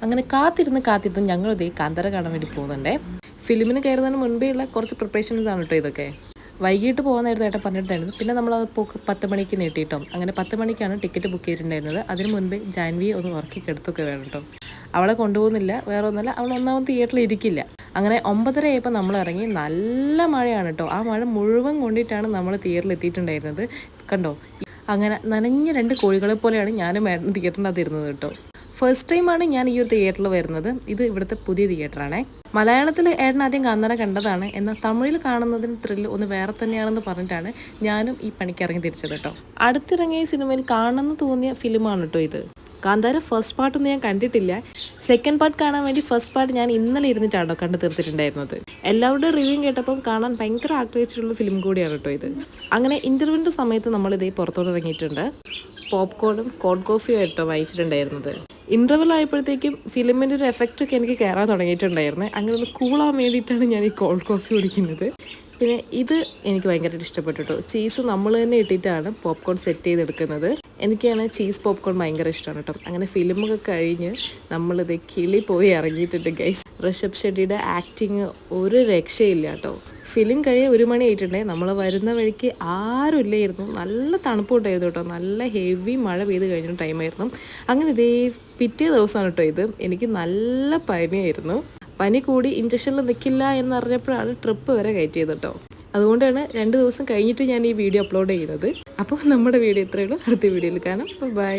അങ്ങനെ കാത്തിരുന്ന് ഞങ്ങളിതേ കാന്തര കാണാൻ വേണ്ടി പോകുന്നുണ്ടേ. ഫിലിമിന് കയറുന്നതിന് മുൻപേ ഉള്ള കുറച്ച് പ്രിപ്പറേഷൻസ് ആണ് കേട്ടോ ഇതൊക്കെ. വൈകിട്ട് പോകുന്നതായിരുന്നു ഏട്ടൻ പറഞ്ഞിട്ടുണ്ടായിരുന്നു. പിന്നെ നമ്മളത് 10 മണിക്ക് നീട്ടിയിട്ടോ. അങ്ങനെ 10 മണിക്കാണ് ടിക്കറ്റ് ബുക്ക് ചെയ്തിട്ടുണ്ടായിരുന്നത്. അതിന് മുൻപേ ജാൻവിയെ ഒന്ന് ഉറക്കി കെടുത്തൊക്കെ വേണം കേട്ടോ. അവളെ കൊണ്ടുപോകുന്നില്ല, വേറെ ഒന്നുമല്ല, അവൾ ഒന്നാമത് തിയേറ്ററിൽ ഇരിക്കില്ല. അങ്ങനെ 9:30 ആയപ്പോൾ നമ്മൾ ഇറങ്ങി. നല്ല മഴയാണ് കേട്ടോ. ആ മഴ മുഴുവൻ കൊണ്ടിട്ടാണ് നമ്മൾ തിയേറ്ററിൽ എത്തിയിട്ടുണ്ടായിരുന്നത്. കണ്ടോ, അങ്ങനെ നനഞ്ഞ 2 കോഴികളെ പോലെയാണ് ഞാനും ഏട്ടൻ തിയേറ്ററിൻ്റെ അകത്ത് ഇരുന്നത് കേട്ടോ. ഫസ്റ്റ് ടൈമാണ് ഞാൻ ഈ ഒരു തിയേറ്ററിൽ വരുന്നത്. ഇത് ഇവിടുത്തെ പുതിയ തിയേറ്ററാണേ. മലയാളത്തിൽ ഏട്ടൻ ആദ്യം കാന്തര കണ്ടതാണ്. എന്നാൽ തമിഴിൽ കാണുന്നതിന് ത്രില്ല് ഒന്ന് വേറെ തന്നെയാണെന്ന് പറഞ്ഞിട്ടാണ് ഞാനും ഈ പണിക്ക് ഇറങ്ങി തിരിച്ചത് കേട്ടോ. അടുത്തിറങ്ങിയ സിനിമയിൽ കാണണമെന്ന് തോന്നിയ ഫിലിമാണ് കേട്ടോ ഇത്. കാന്താര ഫസ്റ്റ് പാർട്ടൊന്നും ഞാൻ കണ്ടിട്ടില്ല. സെക്കൻഡ് പാർട്ട് കാണാൻ വേണ്ടി ഫസ്റ്റ് പാർട്ട് ഞാൻ ഇന്നലെ ഇരുന്നിട്ടാണോ കണ്ടു തീർത്തിട്ടുണ്ടായിരുന്നത്. എല്ലാവരുടെയും റിവ്യൂ കേട്ടപ്പം കാണാൻ ഭയങ്കര ആഗ്രഹിച്ചിട്ടുള്ള ഫിലിം കൂടിയാണ് കേട്ടോ ഇത്. അങ്ങനെ ഇൻ്റർവ്യൂവിൻ്റെ സമയത്ത് നമ്മളിതേ പുറത്തോട്ട് ഇറങ്ങിയിട്ടുണ്ട്. പോപ്കോണും കോൾഡ് കോഫിയും ആയിട്ടോ വാങ്ങിച്ചിട്ടുണ്ടായിരുന്നത്. ഇൻ്റർവെൽ ആയപ്പോഴത്തേക്കും ഫിലിമിൻ്റെ ഒരു എഫക്റ്റൊക്കെ എനിക്ക് കയറാൻ തുടങ്ങിയിട്ടുണ്ടായിരുന്നു. അങ്ങനെ ഒന്ന് കൂളാൻ വേണ്ടിയിട്ടാണ് ഞാൻ ഈ കോൾഡ് കോഫി കുടിക്കുന്നത്. പിന്നെ ഇത് എനിക്ക് ഭയങ്കരമായിട്ട് ഇഷ്ടപ്പെട്ടു കേട്ടോ. ചീസ് നമ്മൾ തന്നെ ഇട്ടിട്ടാണ് പോപ്കോൺ സെറ്റ് ചെയ്തെടുക്കുന്നത്. എനിക്കാണ് ചീസ് പോപ്കോൺ ഭയങ്കര ഇഷ്ടമാണ് കേട്ടോ. അങ്ങനെ ഫിലിമൊക്കെ കഴിഞ്ഞ് നമ്മളിത് കിളി പോയി ഇറങ്ങിയിട്ടുണ്ട് ഗൈസ്. ഋഷഭ് ഷെട്ടിയുടെ ആക്ടിങ് ഒരു രക്ഷയില്ല കേട്ടോ. ഫിലിം കഴിയാൻ 1 മണി ആയിട്ടുണ്ടേ. നമ്മൾ വരുന്ന വഴിക്ക് ആരും ഇല്ലായിരുന്നു. നല്ല തണുപ്പുണ്ടായിരുന്നു കേട്ടോ. നല്ല ഹെവി മഴ പെയ്ത് കഴിഞ്ഞ ടൈമായിരുന്നു. അങ്ങനെ ഇതേ പിറ്റേ ദിവസമാണ് കേട്ടോ ഇത്. എനിക്ക് നല്ല പനിയായിരുന്നു. പനി കൂടി ഇഞ്ചക്ഷനിൽ നിൽക്കില്ല എന്നറിഞ്ഞപ്പോഴാണ് ട്രിപ്പ് വരെ കയറ്റിയത് കേട്ടോ. അതുകൊണ്ടാണ് 2 ദിവസം കഴിഞ്ഞിട്ട് ഞാൻ ഈ വീഡിയോ അപ്ലോഡ് ചെയ്യുന്നത്. അപ്പോൾ നമ്മുടെ വീഡിയോ ഇത്രയേ ഉള്ളൂ. അടുത്ത വീഡിയോയിൽ കാണാം. ബൈ.